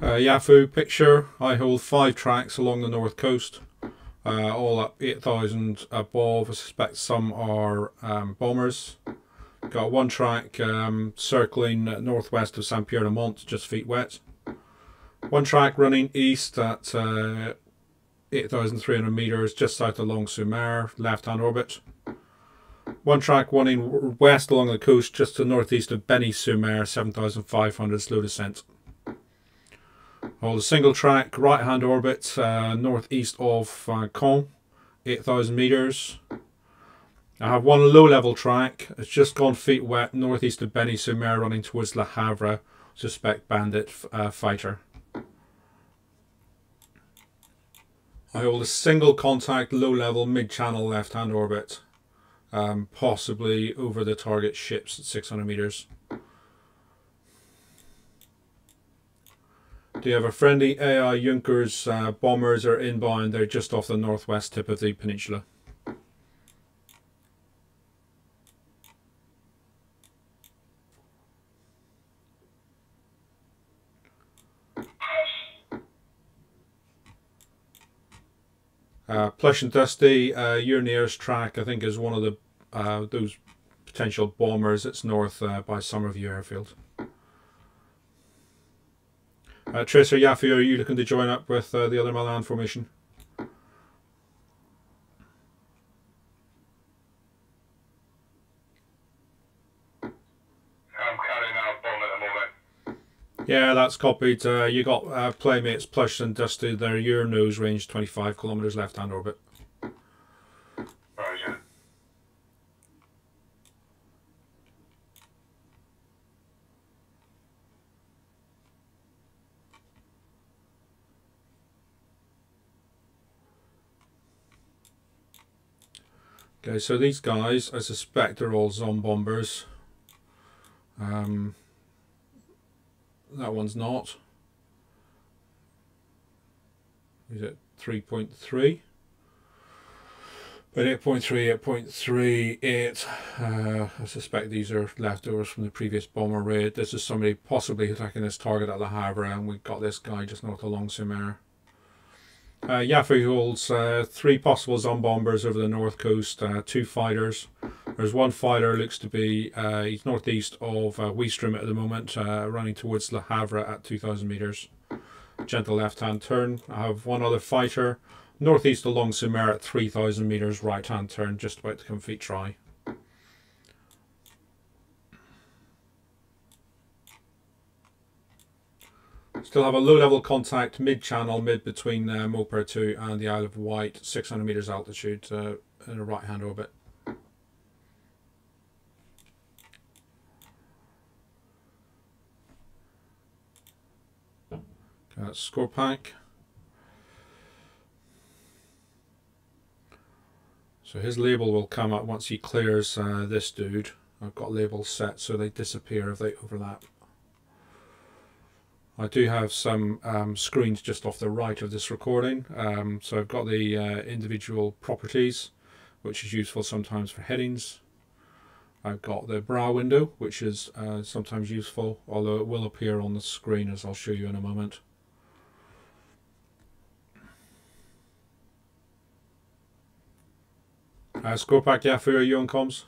Yahoo picture. I hold 5 tracks along the north coast, all up 8,000 above. I suspect some are bombers. Got 1 track circling northwest of Saint Pierre de Mont, just feet wet. 1 track running east at 8,300 meters, just south of Long-sur-Mer, left-hand orbit. 1 track running west along the coast, just to the northeast of Benny-sur-Mer, 7,500, slow descent. Hold a single track, right-hand orbit, northeast of Caen, 8,000 meters. I have 1 low-level track. It's just gone feet wet, northeast of Benny-sur-Mer, running towards Le Havre. Suspect bandit fighter. I hold a single contact, low-level, mid-channel, left-hand orbit, possibly over the target ships at 600 meters. Do you have a friendly AI Junkers bombers are inbound? They're just off the northwest tip of the peninsula. Plush and Dusty, your nearest track I think is one of the those potential bombers. It's north by Somerview Airfield. Tracer Yaffe, are you looking to join up with the other Milan formation? I'm carrying out bomb at the moment. Yeah, that's copied. You got playmates Plush and Dusty. They're your nose range, 25 kilometers left-hand orbit. Roger. Okay, so these guys, I suspect are all Zombombers. That one's not. Is it 3.3? But 8.3, 8.38. I suspect these are leftovers from the previous bomber raid. This is somebody possibly attacking this target at Le Havre, and we've got this guy just north of Long-sur-Mer. Yaffe holds 3 possible Zombombers over the north coast, 2 fighters. There's 1 fighter, looks to be, he's northeast of Weestrum at the moment, running towards Le Havre at 2,000 meters. Gentle left-hand turn. I have 1 other fighter, northeast of Long-sur-Mer at 3,000 meters, right-hand turn, just about to come feet try. Still have a low-level contact, mid-channel, mid between Mauper 2 and the Isle of Wight, 600 meters altitude in a right-hand orbit. Okay, that's score pack. So his label will come up once he clears this dude. I've got labels set so they disappear if they overlap. I do have some screens just off the right of this recording, so I've got the individual properties, which is useful sometimes for headings. I've got the brow window, which is sometimes useful, although it will appear on the screen as I'll show you in a moment. Score pack, Yaffe, are you on comms?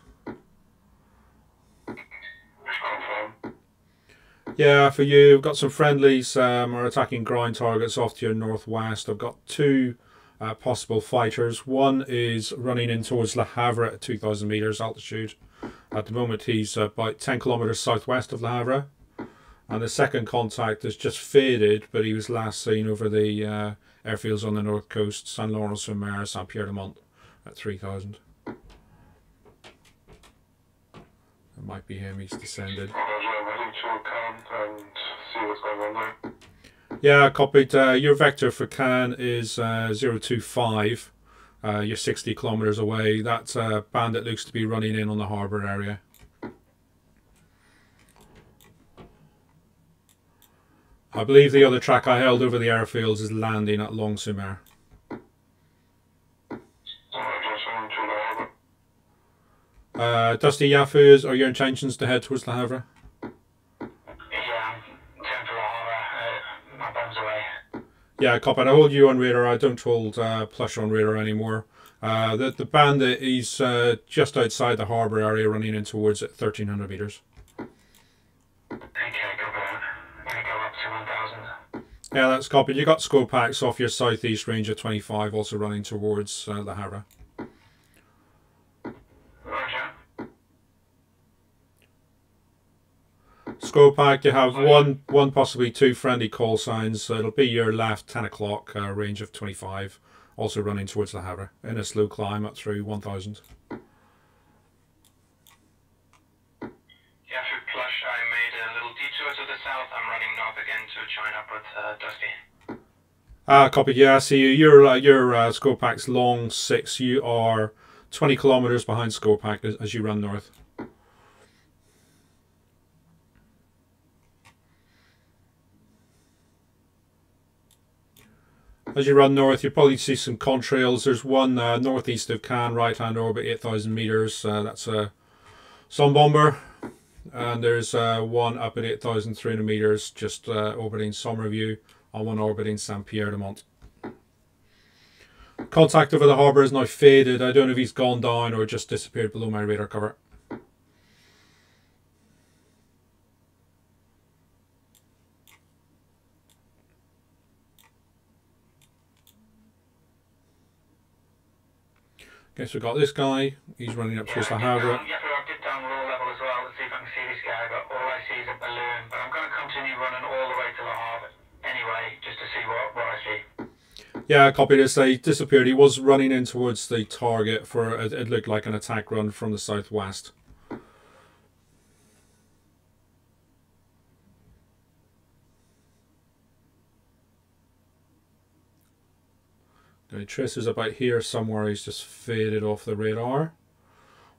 Yeah, for you, I've got some friendlies are attacking ground targets off to your northwest. I've got 2 possible fighters. One is running in towards Le Havre at 2,000 meters altitude. At the moment he's about 10 kilometers southwest of Le Havre. And the second contact has just faded, but he was last seen over the airfields on the north coast, Saint Laurent-sur-Mer, Saint Pierre de Mont at 3,000. It might be him, he's descended. Yeah, copied. Your vector for Cannes is 025. You're 60 kilometers away. That bandit looks to be running in on the harbour area. I believe the other track I held over the airfields is landing at Long-sur-Mer. Dusty Yaffes, are your intentions to head towards Le Havre? Yeah, I'm going to Le Havre. My bomb Yeah, copy. I hold you on radar. I don't hold Plush on radar anymore. The Bandit is just outside the harbour area, running in towards it, 1300 metres. Okay, copy that. I'm going to go up to 1000. Yeah, that's copied. You got Skopax off your southeast range of 25, also running towards the Havre. Roger. Skopack, you have one, possibly two friendly call signs. So it'll be your left 10 o'clock range of 25, also running towards the Havre in a slow climb up through 1000. Yeah, for Plush, I made a little detour to the south. I'm running north again to join up with Dusty. Copy. Yeah, I see you. Your Skopack's long 6. You are 20 kilometres behind Skopack as you run north. As you run north, you'll probably see some contrails. There's one northeast of Cannes, right-hand orbit, 8,000 metres. That's a Sun Bomber. And there's one up at 8,300 metres, just orbiting Somerview, and one orbiting Saint-Pierre-de-Mont. Contact over the harbour is now faded. I don't know if he's gone down or just disappeared below my radar cover. Okay, so we've got this guy. He's running up towards the Havre. Yeah, I've dipped down roll level as well. Let's see if I can see this guy, but all I see is a balloon. But I'm going to continue running all the way to the harbour anyway, just to see what I see. Yeah, copy this. He disappeared. He was running in towards the target for it looked like an attack run from the southwest. Okay, Tracer's about here somewhere. He's just faded off the radar.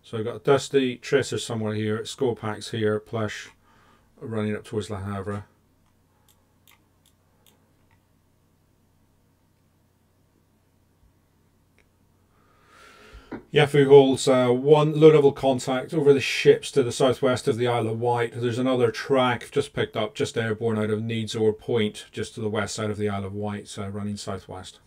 So I've got Dusty, Tracer somewhere here, Skopax here, Plush running up towards Le Havre. Yafu holds one low-level contact over the ships to the southwest of the Isle of Wight. There's another track just picked up, just airborne out of Needsore Point, just to the west side of the Isle of Wight, running southwest.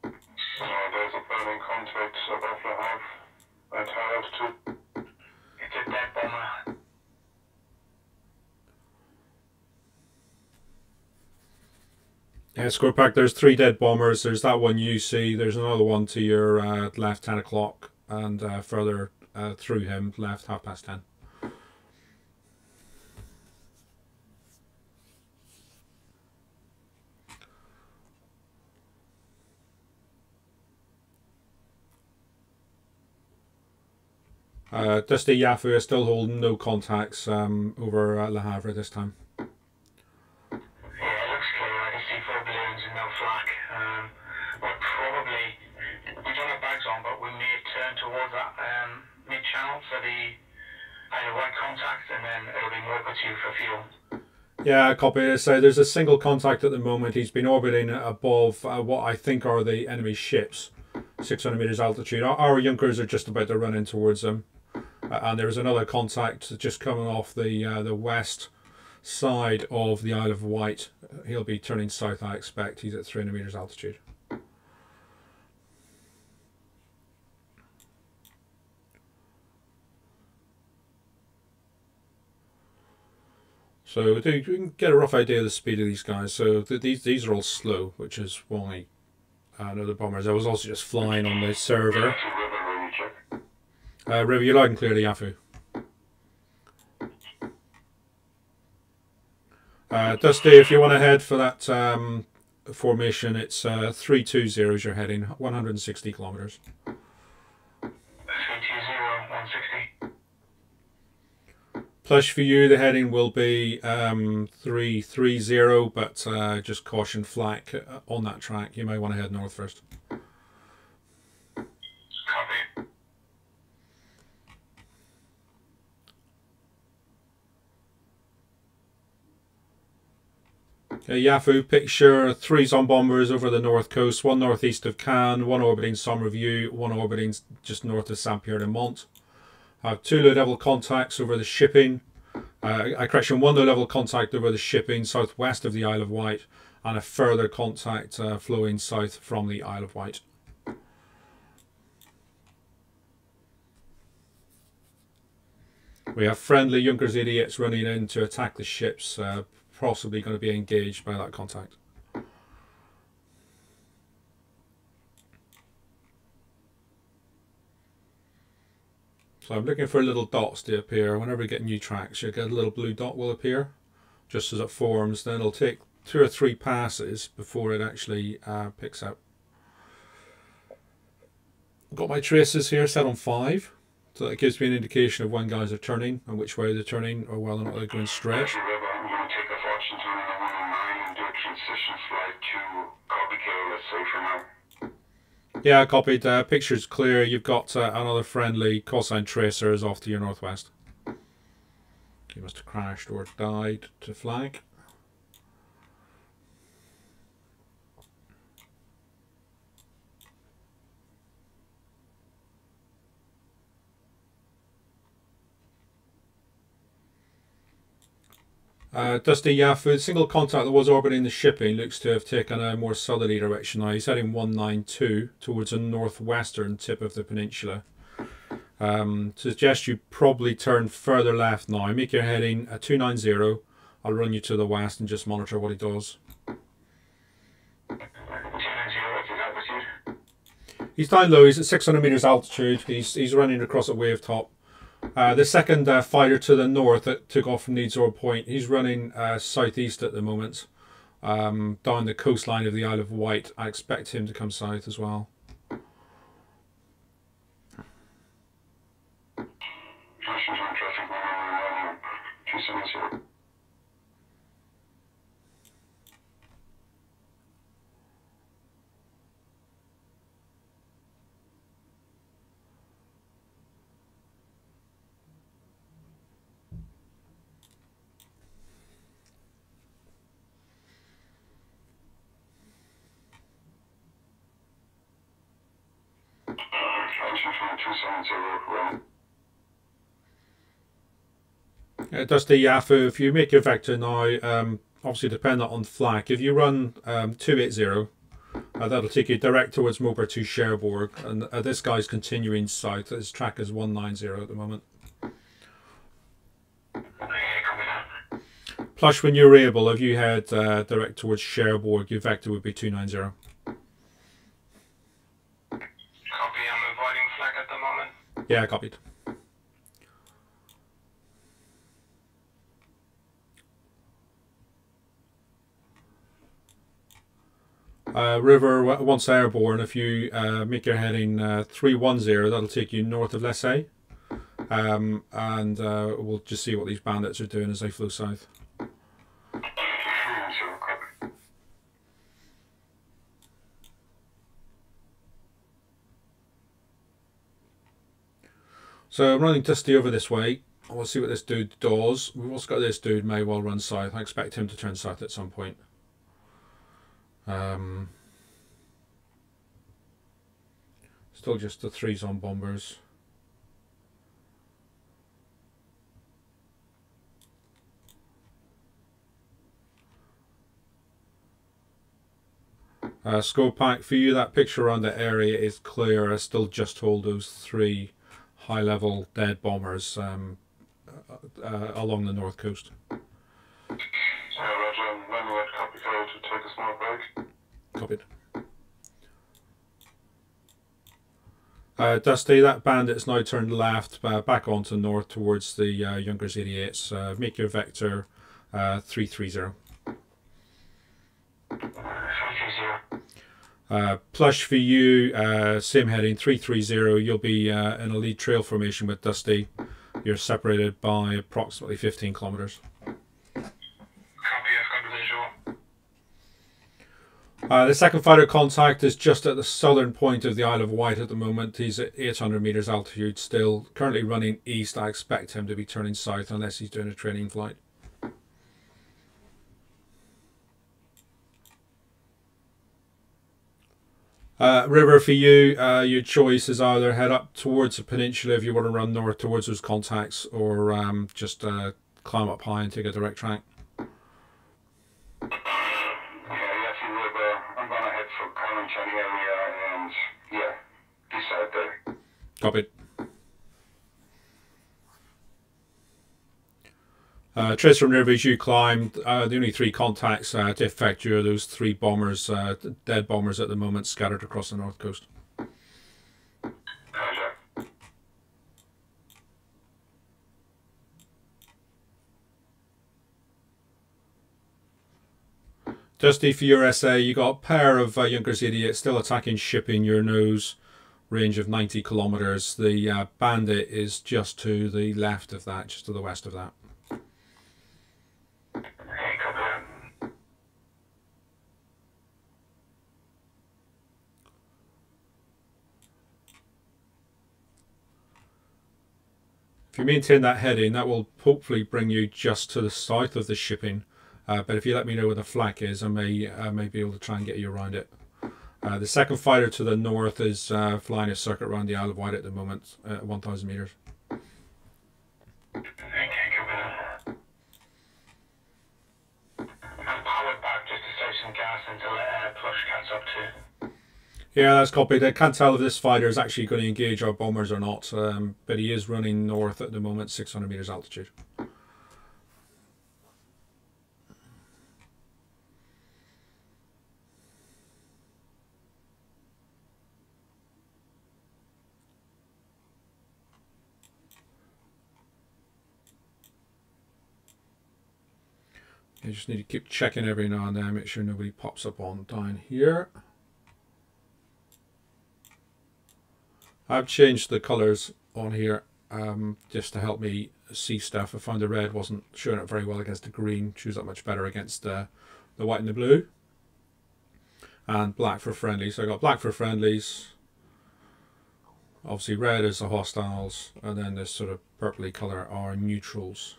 There's a burning contact above Le Havre at high altitude. It's a dead bomber. Yeah, Skopack, there's 3 dead bombers. There's that one you see. There's another one to your left 10 o'clock and further through him, left 10:30. Dusty Yafu is still holding no contacts over Le Havre this time. But we may turn towards that mid-channel for the Isle of Wight contact, and then it'll be more pursuit for fuel. Yeah, copy this. There's a single contact at the moment. He's been orbiting above what I think are the enemy ships, 600 meters altitude. Our Junkers are just about to run in towards them, and there's another contact just coming off the west side of the Isle of Wight. He'll be turning south, I expect. He's at 300 meters altitude. So we can get a rough idea of the speed of these guys. So these are all slow, which is why I know the bombers. I was also just flying on the server. River, you're loud and clear to Yafu. Dusty, if you want to head for that formation, it's 320 as you're heading, 160 kilometers. 320, 160. Plush for you, the heading will be 330, but just caution flak on that track. You may want to head north first. Copy. Yafu, picture 3 Sun bombers over the north coast, one northeast of Cannes, one orbiting Somerview, one orbiting just north of Saint-Pierre-de-Mont. Have 2 low-level contacts over the shipping, Correction, one low-level contact over the shipping southwest of the Isle of Wight, and a further contact flowing south from the Isle of Wight. We have friendly Junkers 88s running in to attack the ships, possibly going to be engaged by that contact. So I'm looking for little dots to appear. Whenever we get new tracks, you get a little blue dot will appear just as it forms. Then it'll take 2 or 3 passes before it actually picks up. I've got my traces here set on 5, so that gives me an indication of when guys are turning and which way they're turning, or whether or not they're going straight. I'm going to take off Washington on 109 and do a transition flight to Copycat, let's say, for now. Yeah, copied. Picture's clear. You've got another friendly cosine tracer is off to your northwest. He must have crashed or died to flag. Dusty Yahoo, the single contact that was orbiting the shipping looks to have taken a more southerly direction now. He's heading 192 towards the northwestern tip of the peninsula. Suggest you probably turn further left now. Make your heading 290. I'll run you to the west and just monitor what he does. 290, He's down low. He's at 600 meters altitude. He's running across a wave top. The second fighter to the north that took off from Needsore Point, he's running southeast at the moment, down the coastline of the Isle of Wight. I expect him to come south as well. Dusty Yahoo, if you make your vector now, obviously dependent on flak, if you run 280, that'll take you direct towards Mober 2 Cherbourg, and this guy's continuing south. His track is 190 at the moment. Plush, when you're able, if you head direct towards Cherbourg, your vector would be 290. Copy, I'm avoiding flag at the moment. Yeah, copied. River, once airborne, if you make your heading 310, that'll take you north of Lessay. And we'll just see what these bandits are doing as they flow south. So I'm running Dusty over this way. We'll see what this dude does. We've also got this dude may well run south. I expect him to turn south at some point. Still just the 3-zone bombers. Scope pack for you, that picture around the area is clear. I still just hold those 3 high-level dead bombers along the north coast. Roger, when we had copy code to take a small break. Copied. Dusty, that bandit's now turned left, back onto north towards the Junkers 88s. Make your vector 330. 330. Plush for you, same heading 330. You'll be in a lead trail formation with Dusty. You're separated by approximately 15 kilometers. The second fighter contact is just at the southern point of the Isle of Wight at the moment. He's at 800 meters altitude still, currently running east. I expect him to be turning south unless he's doing a training flight. River for you, your choice is either head up towards the peninsula if you want to run north towards those contacts, or just climb up high and take a direct track. Yeah, if you would, I'm going to head for Current area and, yeah, peace out there. Copy. Trace from near as you climbed. The only 3 contacts to affect you are those 3 bombers, dead bombers at the moment, scattered across the north coast. Dusty for your SA, you got a pair of Junkers idiots still attacking shipping your nose, range of 90 kilometers. The Bandit is just to the left of that, just to the west of that. If you maintain that heading, that will hopefully bring you just to the south of the shipping. But if you let me know where the flak is, I may be able to try and get you around it. The second fighter to the north is flying a circuit around the Isle of Wight at the moment, at 1,000 meters. I'm powered back just to save some gas until Plush catch up too. Yeah, that's copied. I can't tell if this fighter is actually going to engage our bombers or not, but he is running north at the moment, 600 meters altitude. You just need to keep checking every now and then, make sure nobody pops up on down here. I've changed the colours on here just to help me see stuff. I found the red wasn't showing up very well against the green, shows up much better against the white and the blue. And black for friendlies. So I got black for friendlies, obviously red is the hostiles, and then this sort of purpley colour are neutrals.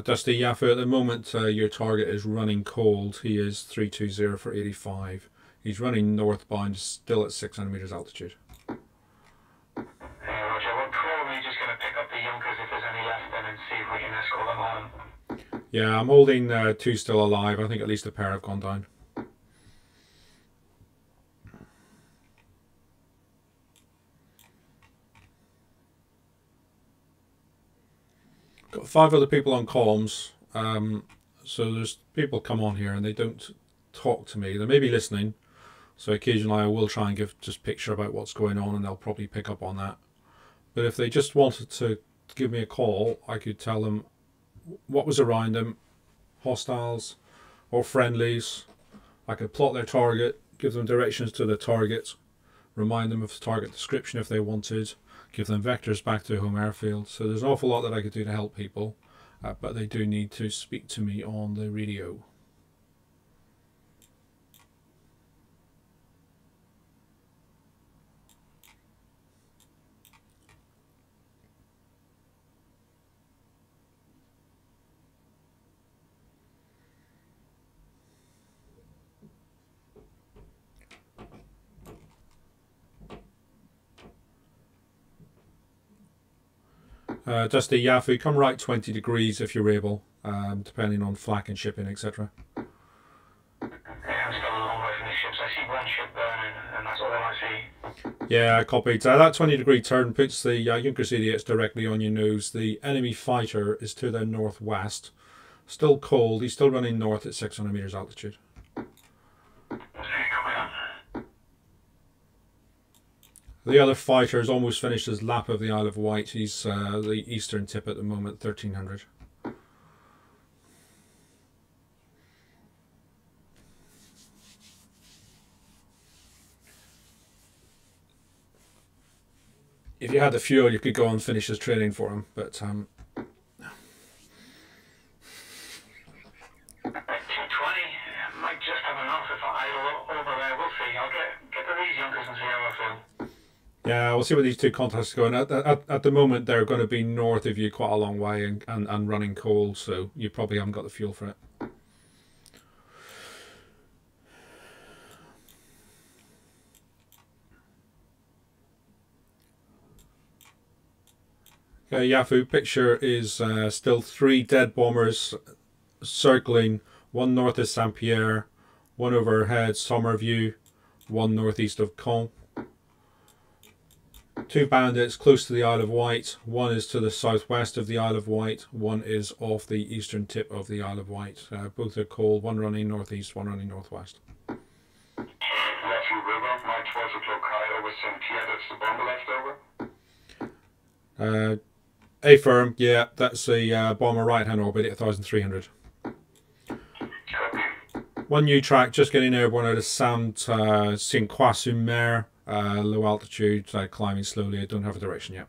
Dusty Yaffa, at the moment your target is running cold. He is 320 for 85. He's running northbound, still at 600 meters altitude. Roger, we're probably just going to pick up the Junkers if there's any left then and see if we can escort them home. Yeah, I'm holding 2 still alive. I think at least a pair have gone down. Got 5 other people on comms, so there's people come on here and they don't talk to me. They may be listening, so occasionally I will try and give just picture about what's going on and they'll probably pick up on that. But if they just wanted to give me a call, I could tell them what was around them, hostiles or friendlies. I could plot their target, give them directions to the target, remind them of the target description if they wanted, give them vectors back to home airfield. So there's an awful lot that I could do to help people, but they do need to speak to me on the radio. Dusty Yaffu, come right 20 degrees if you're able, depending on flak and shipping, etc. Yeah, I'm still a long way from the ships. I see one ship burning, and that's all I see. Yeah, copied. That 20 degree turn puts the Junkers idiots directly on your nose. The enemy fighter is to the northwest. Still cold. He's still running north at 600 meters altitude. The other fighter has almost finished his lap of the Isle of Wight. He's the eastern tip at the moment, 1300. If you had the fuel, you could go and finish his training for him, but 220 might just have enough if I idle over there. We'll see. I'll get to these Junkers and see how I feel. Yeah, we'll see where these two contacts are going. At the moment, they're going to be north of you quite a long way and running cold, so you probably haven't got the fuel for it. Okay, Yahoo picture is still 3 dead bombers circling, 1 north of Saint Pierre, 1 overhead Somerview, 1 northeast of Caen. 2 bandits close to the Isle of Wight, 1 is to the southwest of the Isle of Wight, 1 is off the eastern tip of the Isle of Wight. Both are cold, 1 running northeast, 1 running northwest. Yahoo River, my 12 o'clock high over St. Pierre, that's the bomber left over? A firm, yeah, that's a bomber right-hand orbit at 1,300. Copy. 1 new track, just getting airborne out of Saint-Croix-sur-Mer, low altitude, climbing slowly. I don't have a direction yet.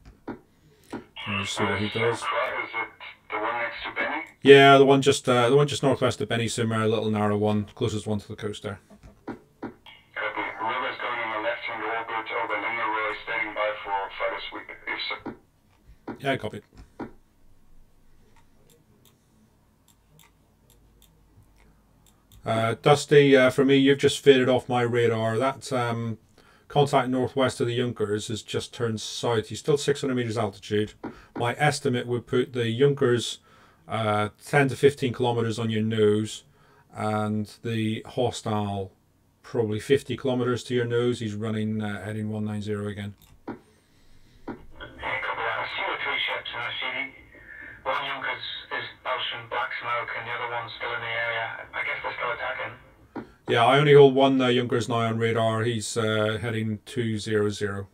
Let's see what he does. Is it the one next to Benny? Yeah, the one just northwest of Benny-sur-Mer, a little narrow one, closest one to the coast there. Copy. River's going on the left-hand orbit over Lingeroy, standing by for flight sweep, if so. Yeah, copy. Dusty, for me, you've just faded off my radar. That contact northwest of the Junkers has just turned south. He's still 600 meters altitude. My estimate would put the Junkers 10 to 15 kilometers on your nose, and the hostile probably 50 kilometers to your nose. He's running heading 190 again. And I see one Junkers is Ocean Black Smoke and the other one's still in the area. I guess they're still attacking. Yeah, I only hold 1 Junkers now on radar. He's heading 200.